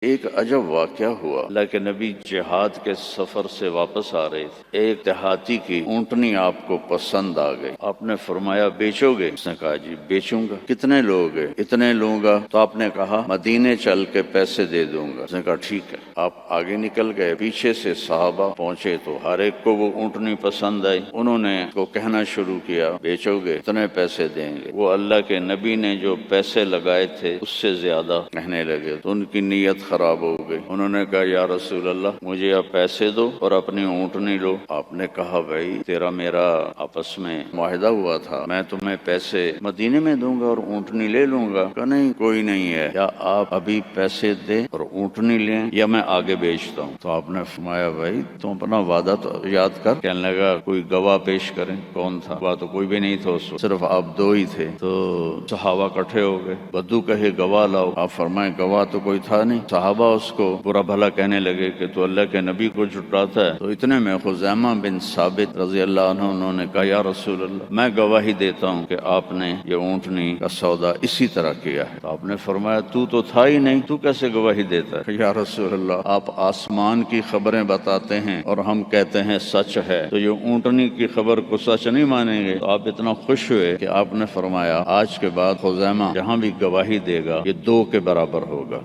ایک عجب واقعہ ہوا، اللہ کے نبی جہاد کے سفر سے واپس آ رہے تھے۔ ایک دیہاتی کی اونٹنی آپ کو پسند آ گئی۔ آپ نے فرمایا بیچو گے؟ اس نے کہا جی بیچوں گا۔ کتنے لوگ ہیں؟ اتنے لوں گا۔ تو آپ نے کہا مدینے چل کے پیسے دے دوں گا۔ اس نے کہا ٹھیک ہے۔ آپ آگے نکل گئے، پیچھے سے صحابہ پہنچے تو ہر ایک کو وہ اونٹنی پسند آئی۔ انہوں نے کو کہنا شروع کیا بیچو گے؟ اتنے پیسے دیں گے۔ وہ اللہ کے نبی نے جو پیسے لگائے تھے اس سے زیادہ کہنے لگے تو ان کی نیت خراب ہو گئی۔ انہوں نے کہا یا رسول اللہ مجھے آپ پیسے دو اور اپنی اونٹنی لو۔ آپ نے کہا بھائی تیرا میرا آپس میں معاہدہ ہوا تھا، میں تمہیں پیسے مدینے میں دوں گا اور اونٹنی لے لوں گا۔ کہا نہیں کوئی نہیں ہے، یا آپ ابھی پیسے دیں اور اونٹنی لیں یا میں آگے بیچتا ہوں۔ تو آپ نے فرمایا بھائی تم اپنا وعدہ تو یاد کر۔ کہنے لگا کوئی گواہ پیش کریں۔ کون تھا؟ گواہ تو کوئی بھی نہیں تھا اس وقت، صرف آپ دو ہی تھے۔ تو صحابہ اکٹھے ہو گئے، بدو کہے گواہ لاؤ۔ آپ فرمائے گواہ تو کوئی تھا نہیں۔ صحابہ اس کو برا بھلا کہنے لگے کہ تو اللہ کے نبی کو جھٹلاتا ہے۔ تو اتنے میں خزیمہ بن ثابت رضی اللہ عنہ انہوں نے کہا یا رسول اللہ میں گواہی دیتا ہوں کہ آپ نے یہ اونٹنی کا سودا اسی طرح کیا ہے۔ تو آپ نے فرمایا تو تھا ہی نہیں، تو کیسے گواہی دیتا ہے؟ یا رسول اللہ آپ آسمان کی خبریں بتاتے ہیں اور ہم کہتے ہیں سچ ہے، تو یہ اونٹنی کی خبر کو سچ نہیں مانیں گے؟ تو آپ اتنا خوش ہوئے کہ آپ نے فرمایا آج کے بعد خزیمہ جہاں بھی گواہی دے گا یہ 2 کے برابر ہوگا۔